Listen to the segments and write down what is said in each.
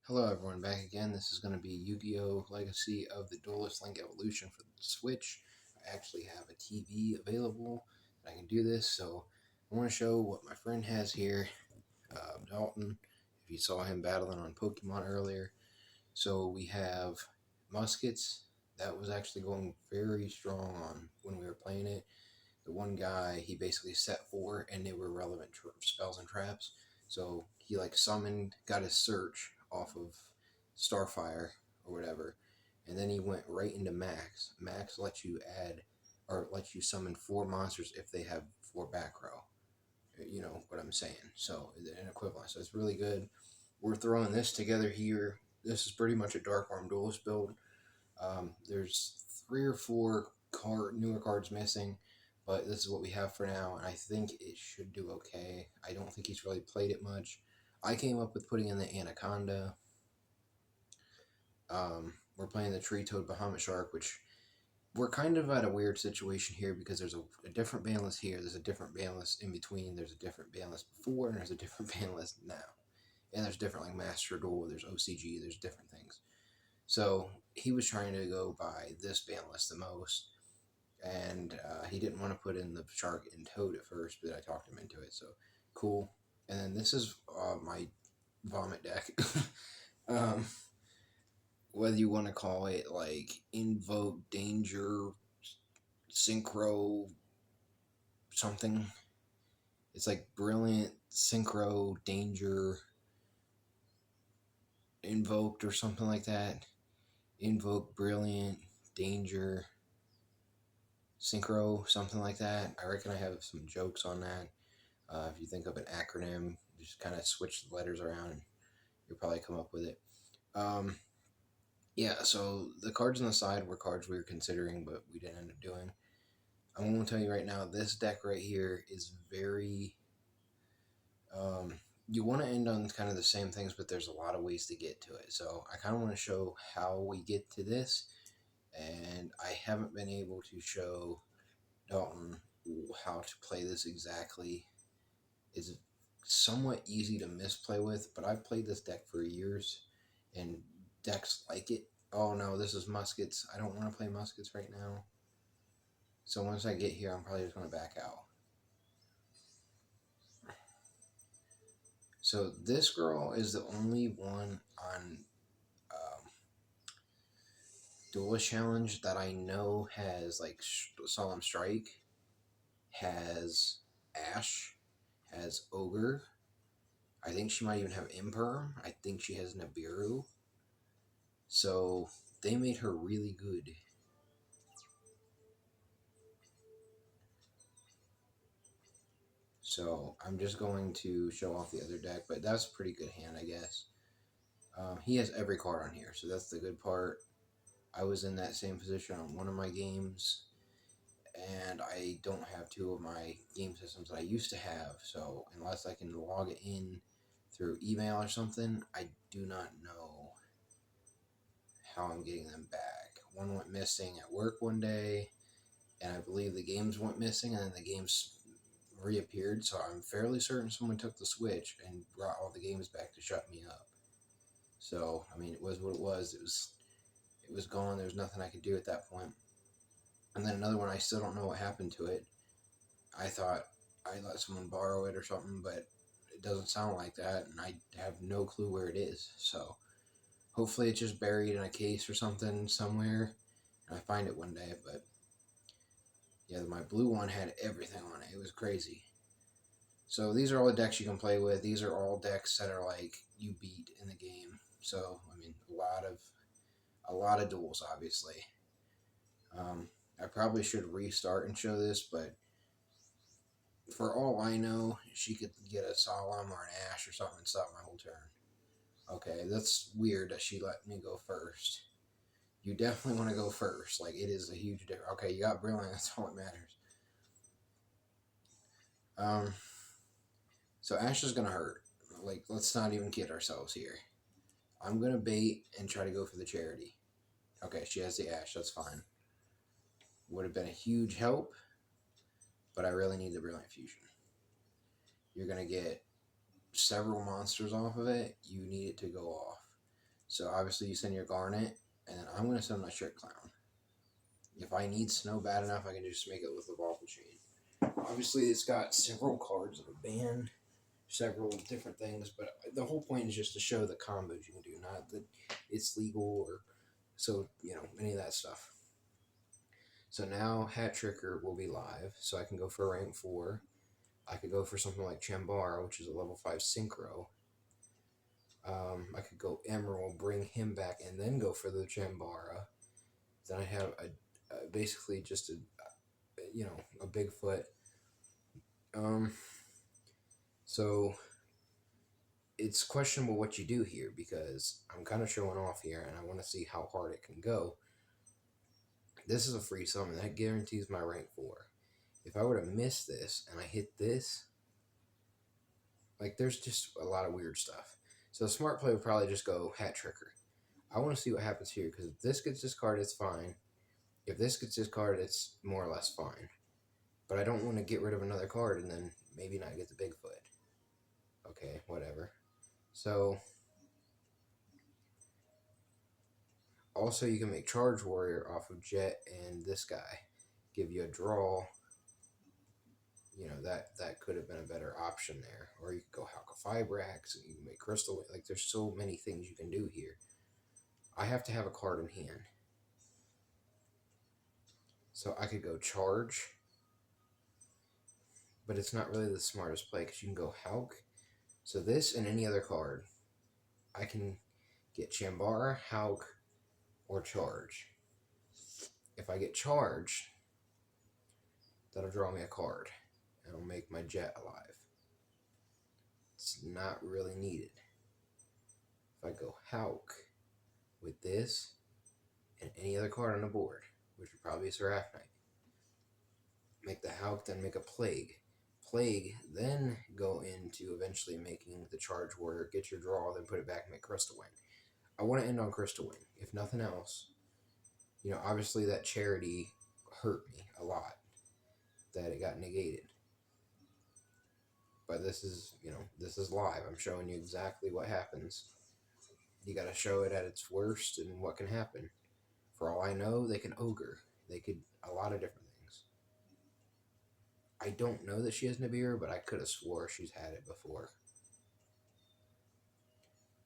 Hello everyone, back again. This is going to be Yu-Gi-Oh! Legacy of the Duelist Link Evolution for the Switch. I actually have a TV available that I can do this, so I want to show what my friend has here, Dalton, if you saw him battling on Pokemon earlier. So we have muskets. That was actually going very strong on when we were playing it. The one guy, he basically set four, and they were relevant spells and traps. So he like summoned, got his search off of Starfire or whatever, and then he went right into Max. Max lets you add or lets you summon four monsters if they have four back row. You know what I'm saying? So an equivalent. So it's really good. We're throwing this together here. This is pretty much a Dark Arm Duelist build. There's three or four newer cards missing, but this is what we have for now, and I think it should do okay. I don't think he's really played it much. I came up with putting in the Anaconda. We're playing the Tree Toad Bahamut Shark, which we're kind of at a weird situation here because there's a different ban list here, there's a different ban list in between, there's a different ban list before, and there's a different ban list now. And there's different like Master Duel, there's OCG, there's different things. So he was trying to go by this ban list the most, and he didn't want to put in the shark and toad at first, but I talked him into it. So cool. And then this is my vomit deck. um, whether you want to call it like Invoke, Danger, Synchro, something. It's like Brilliant, Synchro, Danger, Invoked, or something like that. Invoke, Brilliant, Danger, Synchro, something like that. I reckon I have some jokes on that. If you think of an acronym, just kind of switch the letters around, and you'll probably come up with it. Um, yeah, so the cards on the side were cards we were considering, but we didn't end up doing. I'm going to tell you right now, this deck right here is very. You want to end on kind of the same things, but there's a lot of ways to get to it. So I kind of want to show how we get to this, and I haven't been able to show Dalton how to play this exactly. It's somewhat easy to misplay with, but I've played this deck for years, and decks like it. Oh no, this is muskets. I don't want to play muskets right now. So once I get here, I'm probably just going to back out. So this girl is the only one on Duelist Challenge that I know has like Solemn Strike, has Ash, has Ogre. I think she might even have Imperm. I think she has Nibiru. So they made her really good. So I'm just going to show off the other deck, but that's a pretty good hand, I guess. He has every card on here, so that's the good part. I was in that same position on one of my games, and I don't have two of my game systems that I used to have, so unless I can log it in through email or something, I do not know how I'm getting them back. One went missing at work one day, and I believe the games went missing, and then the games reappeared, so I'm fairly certain someone took the Switch and brought all the games back to shut me up. So, I mean, it was what it was. It was gone. There was nothing I could do at that point. And then another one, I still don't know what happened to it. I thought I let someone borrow it or something, but it doesn't sound like that, and I have no clue where it is. So, hopefully it's just buried in a case or something somewhere, and I find it one day. But yeah, my blue one had everything on it. It was crazy. So these are all the decks you can play with. These are all decks that are like you beat in the game. So I mean, a lot of duels, obviously. I probably should restart and show this, but for all I know, she could get a Solemn or an Ash or something and stop my whole turn. Okay, that's weird that she let me go first. You definitely want to go first. Like, it is a huge difference. Okay, you got Brilliant. That's all that matters. Um, so Ash is going to hurt. Like, let's not even kid ourselves here. I'm going to bait and try to go for the charity. Okay, she has the Ash. That's fine. Would have been a huge help, but I really need the Brilliant Fusion. You're going to get several monsters off of it. You need it to go off. So obviously you send your Garnet, and then I'm going to send my Trick Clown. If I need Snow bad enough, I can just make it with the Waffle Chain. Obviously, it's got several cards that are banned, several different things, but the whole point is just to show the combos you can do, not that it's legal or so, any of that stuff. So now Hat Tricker will be live, so I can go for rank 4. I could go for something like Chambara, which is a level 5 Synchro. I could go Emerald, bring him back, and then go for the Chambara. Then I have basically just a Bigfoot. So it's questionable what you do here because I'm kind of showing off here, and I want to see how hard it can go. This is a free summon that guarantees my rank 4. If I were to miss this and I hit this, like there's just a lot of weird stuff. So the smart play would probably just go Hat Tricker. I want to see what happens here because if this gets discarded, it's fine. If this gets discarded, it's more or less fine. But I don't want to get rid of another card and then maybe not get the Bigfoot. Okay, whatever. So also you can make Charge Warrior off of Jet and this guy. Give you a draw. That could have been a better option there. Or you could go Halka-Fibrax and you can make Crystal. Like there's so many things you can do here. I have to have a card in hand. So I could go Charge. But it's not really the smartest play because you can go Hulk. So this and any other card, I can get Chambara, Hulk, or Charge. If I get Charge, that'll draw me a card. And it'll make my Jet alive. It's not really needed. If I go Hulk with this and any other card on the board, which would probably be Seraphnite, make the Hulk, then make a Plague. Plague, then go into eventually making the Charge Warrior, get your draw, then put it back and make Crystal Wing. I want to end on Crystal Wing, if nothing else. Obviously that Charity hurt me a lot, that it got negated. But this is live. I'm showing you exactly what happens. You got to show it at its worst and what can happen. For all I know, they can Ogre. They could a lot of different things. I don't know that she has Nibiru, but I could have swore she's had it before.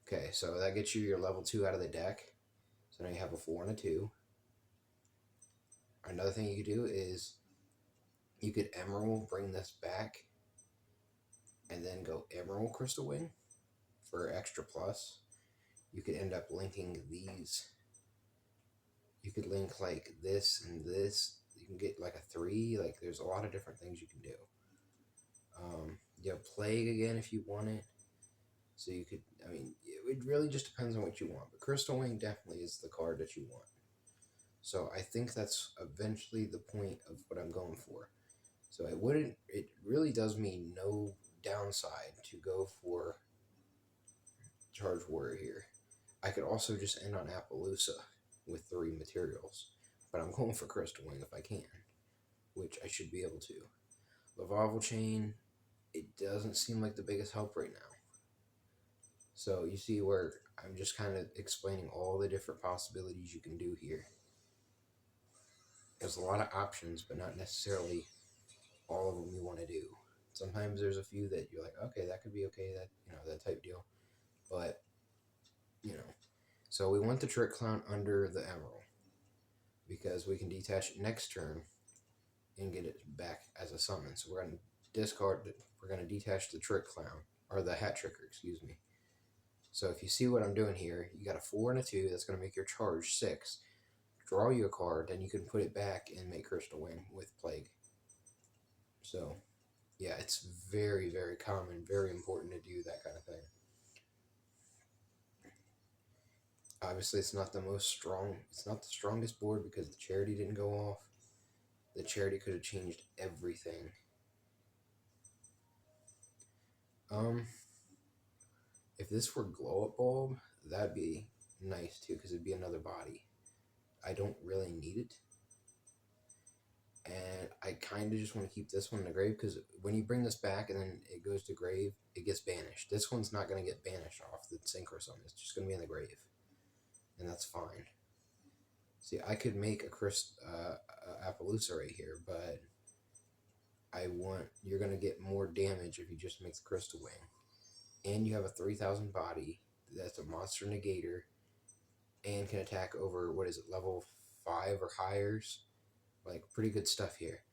Okay, so that gets you your level 2 out of the deck. So now you have a 4 and a 2. Another thing you could do is you could Emerald, bring this back, and then go Emerald Crystal Wing for extra plus. You could end up linking these. You could link like this and this. You can get like a 3. Like there's a lot of different things you can do. You have Plague again if you want it. So you could, it really just depends on what you want. But Crystal Wing definitely is the card that you want. So I think that's eventually the point of what I'm going for. So it really does me no downside to go for Charge Warrior here. I could also just end on Appaloosa with 3 materials. But I'm going for Crystal Wing if I can, which I should be able to. Waffle Chain, it doesn't seem like the biggest help right now. So you see where I'm just kind of explaining all the different possibilities you can do here. There's a lot of options, but not necessarily all of them you want to do. Sometimes there's a few that you're like, okay, that could be okay, that type deal. But, so we want the Trick Clown under the Emerald because we can detach it next turn and get it back as a summon. So we're going to discard it. We're going to detach the Trick Clown, or the Hat Tricker, excuse me. So if you see what I'm doing here, you got a 4 and a 2. That's going to make your charge 6. Draw you a card, then you can put it back and make Crystal Wing with Plague. So, yeah, it's very, very common, very important to do that kind of thing. Obviously, it's not the strongest board because the Charity didn't go off. The Charity could have changed everything. If this were Glow Up Bulb, that'd be nice too, because it'd be another body. I don't really need it. And I kind of just want to keep this one in the grave, because when you bring this back and then it goes to grave, it gets banished. This one's not going to get banished off the Synchro summon. It's just going to be in the grave. and that's fine. See, I could make a Appaloosa right here, but you're going to get more damage if you just make the Crystal Wing. And you have a 3,000 body that's a monster negator and can attack over, what is it, level 5 or higher? Like, pretty good stuff here.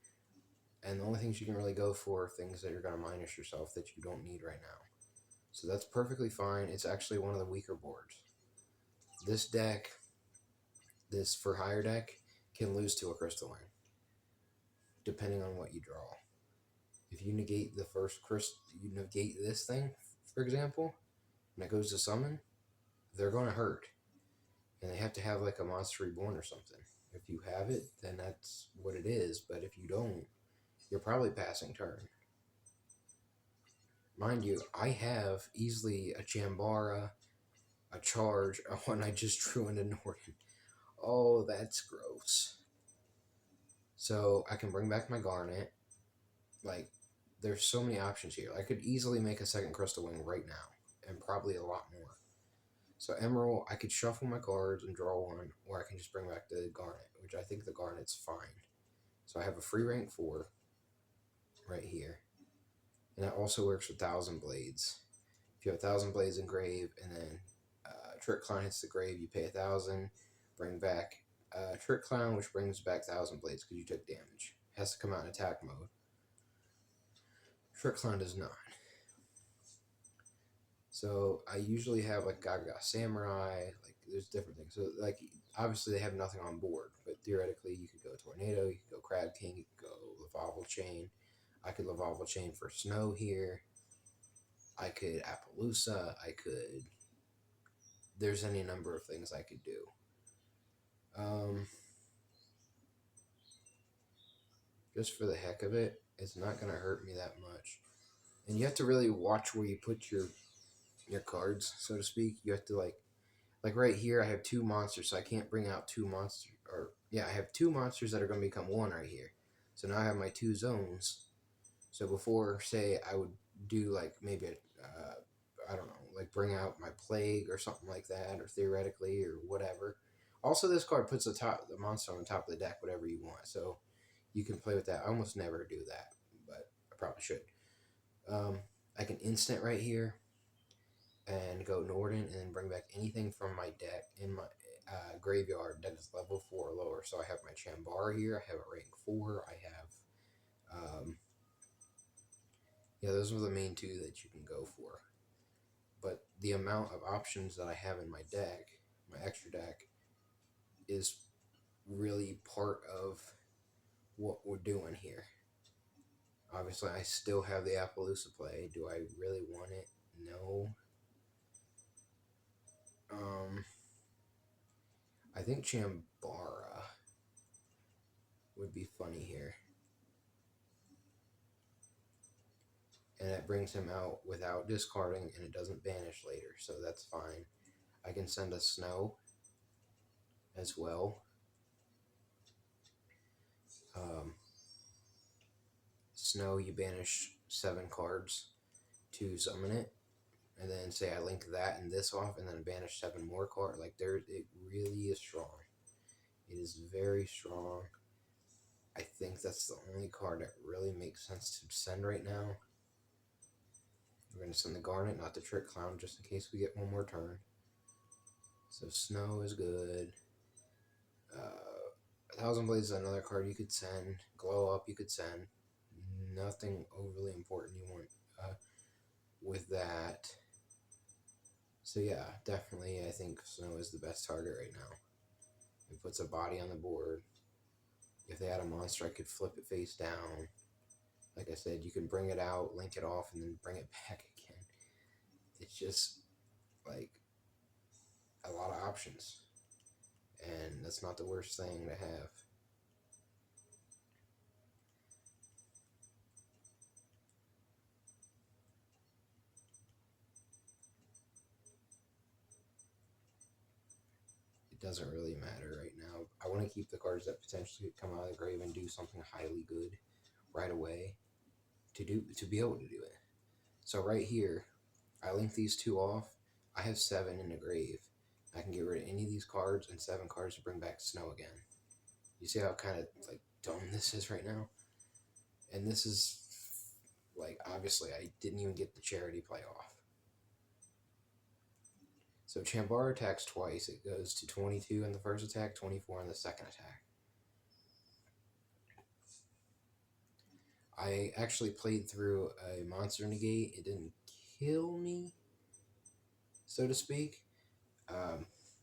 And the only things you can really go for are things that you're going to minus yourself that you don't need right now. So that's perfectly fine. It's actually one of the weaker boards. This deck, this for higher deck, can lose to a Crystal Wing, depending on what you draw. If you negate the first you negate this thing, for example, and it goes to summon, they're going to hurt. And they have to have like a Monster Reborn or something. If you have it, then that's what it is. But if you don't, you're probably passing turn. Mind you, I have easily a Chambara, a Charge, one I just drew into Norton. Oh, that's gross. So I can bring back my Garnet. Like, there's so many options here. I could easily make a second Crystal Wing right now, and probably a lot more. So Emerald, I could shuffle my cards and draw one, or I can just bring back the Garnet, which I think the Garnet's fine. So I have a free rank 4 right here. And that also works with 1,000 Blades. If you have 1,000 Blades in grave, and then Trick Clown hits the grave, you pay 1,000, bring back Trick Clown, which brings back 1,000 Blades because you took damage. It has to come out in attack mode. Trick Clown does not. So I usually have like Gaga Samurai, like there's different things. So like obviously they have nothing on board, but theoretically you could go Tornado, you could go Crab King, you could go Lavalval Chain. I could Lavalval Chain for Snow here. I could Appaloosa. I could. There's any number of things I could do. Just for the heck of it, it's not going to hurt me that much. And you have to really watch where you put your cards, so to speak. You have to like right here, I have 2 monsters, so I can't bring out 2 monsters. Or yeah, I have 2 monsters that are going to become 1 right here. So now I have my 2 zones. So before, say, I would do like maybe I don't know, like bring out my Plague or something like that, or theoretically, or whatever. Also, this card puts the monster on the top of the deck, whatever you want. So you can play with that. I almost never do that, but I probably should. I can instant right here and go Norden and then bring back anything from my deck in my graveyard that is level 4 or lower. So I have my Chambara here. I have a rank 4. I have, yeah, those are the main 2 that you can go for. But the amount of options that I have in my deck, my extra deck, is really part of what we're doing here. Obviously, I still have the Appaloosa play. Do I really want it? No. I think Chambara would be funny here. And it brings him out without discarding, and it doesn't banish later, so that's fine. I can send a Snow as well. Snow, you banish 7 cards to summon it, and then say I link that and this off, and then banish 7 more cards. Like it really is strong. It is very strong. I think that's the only card that really makes sense to send right now. We're going to send the Garnet, not the Trick Clown, just in case we get one more turn. So Snow is good. 1,000 Blades is another card you could send. Glow Up you could send. Nothing overly important you want with that. So yeah, definitely I think Snow is the best target right now. It puts a body on the board. If they had a monster, I could flip it face down. Like I said, you can bring it out, link it off, and then bring it back again. It's just like a lot of options. And that's not the worst thing to have. It doesn't really matter right now. I want to keep the cards that potentially come out of the grave and do something highly good right away to be able to do it. So right here, I link these 2 off. I have 7 in the grave. I can get rid of any of these cards and 7 cards to bring back Snow again. You see how kind of like dumb this is right now? And this is like, obviously I didn't even get the charity play off. So Chambara attacks twice. It goes to 22 in the first attack, 24 in the second attack. I actually played through a monster negate. It didn't kill me, so to speak.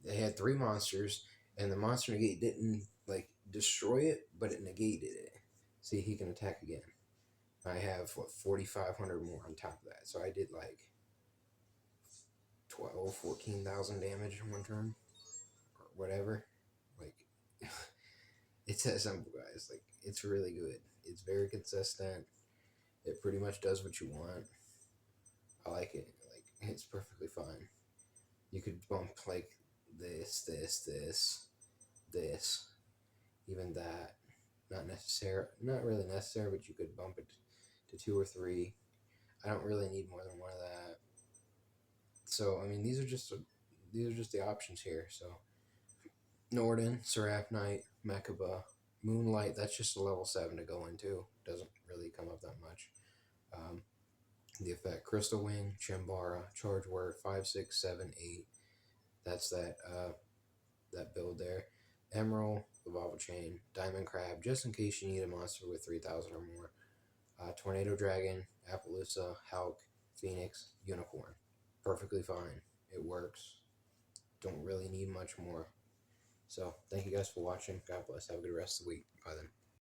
They had 3 monsters, and the monster negate didn't like destroy it, but it negated it. See, he can attack again. I have what 4,500 more on top of that, so I did like 14,000 damage in one turn, or whatever. Like, it's that simple, guys. Like, it's really good. It's very consistent. It pretty much does what you want. I like it. Like, it's perfectly fine. You could bump like this, even that. Not really necessary, but you could bump it to 2 or 3. I don't really need more than one of that. So I mean, these are just the options here. So Norden, Seraph Knight, Mechaba, Moonlight. That's just a level 7 to go into. Doesn't really come up that much. The effect Crystal Wing, Chambara, Charge Word 5, 6, 7, 8. That's that build there. Emerald, Revolver Chain, Diamond Crab, just in case you need a monster with 3,000 or more. Tornado Dragon, Appaloosa, Hulk, Phoenix, Unicorn. Perfectly fine. It works. Don't really need much more. So, thank you guys for watching. God bless. Have a good rest of the week. Bye then.